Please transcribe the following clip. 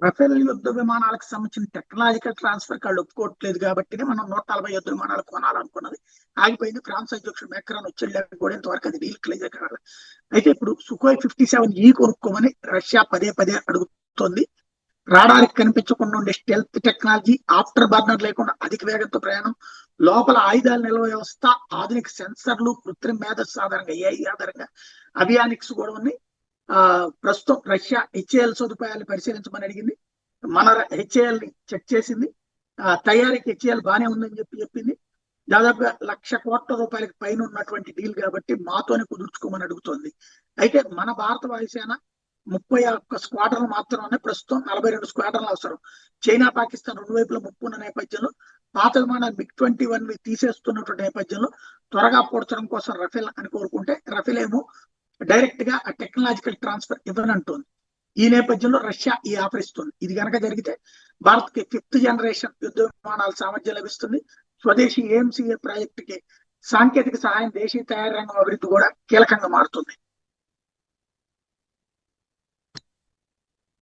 Rafale యుద్ధ విమానాలకు సంబంధించిన technological transfer వాళ్ళు ఒప్పుకోవట్లేదు కాబట్టి మనం 140 యుద్ధ విమానాలు కొనాలనుకున్నది ఆగిపోయింది. ఫ్రాన్స్ అధ్యక్షుడు మెక్రాన్ వచ్చేళ్ళకి కూడా ఇంతవరకు అది డీల్ క్లియర్ కావాలి. అయితే ఇప్పుడు సుఖోయ్ 57E కొనుక్కోమని రష్యా పదే పదే అడుగుతోంది. రాడారికి కనిపించకుండా ఉండే స్టెల్త్ టెక్నాలజీ, ఆఫ్టర్ బర్నర్ లేకుండా అధిక వేగంతో ప్రయాణం, లోపల ఆయుధాల నిల్వ వ్యవస్థ, ఆధునిక సెన్సర్లు, కృత్రిమ మేధస్సు ఆధారంగా ఏఐ ఆధారంగా అవియానిక్స్ కూడా ఉన్నాయి. ప్రస్తుతం రష్యా హెచ్ఏఎల్ సదుపాయాలు పరిశీలించమని అడిగింది. మన హెచ్ఏఎల్ ని చెక్ చేసింది. తయారీకి హెచ్ఏఎల్ బాగానే ఉందని చెప్పింది. దాదాపుగా ₹1,00,00,000 పైన ఉన్నటువంటి డీల్ కాబట్టి మాతోనే కుదుర్చుకోమని అడుగుతోంది. అయితే మన భారత వాయుసేన 31 స్క్వాడ్రన్లు మాత్రమే ప్రస్తుతం 42 స్క్వాడ్రన్లు అవసరం. చైనా, పాకిస్తాన్ రెండు వైపుల ముప్పు ఉన్న నేపథ్యంలో పాత విమానాలు MiG-21 తీసేస్తున్నటువంటి నేపథ్యంలో త్వరగా పూడ్చడం కోసం రఫేల్ అని కోరుకుంటే రఫేల్ ఏమో డైరెక్ట్ గా ఆ టెక్నాలజికల్ ట్రాన్స్ఫర్ ఇవ్వనంటుంది. ఈ నేపథ్యంలో రష్యా ఈ ఆఫర్ ఇస్తుంది. ఇది కనుక జరిగితే భారత్ కి 5th జనరేషన్ యుద్ధ విమానాల సామర్థ్యం లభిస్తుంది. స్వదేశీ AMCA ప్రాజెక్టుకి సాంకేతిక సహాయం, దేశీయ తయారీ రంగం అభివృద్ధి కూడా కీలకంగా మారుతుంది.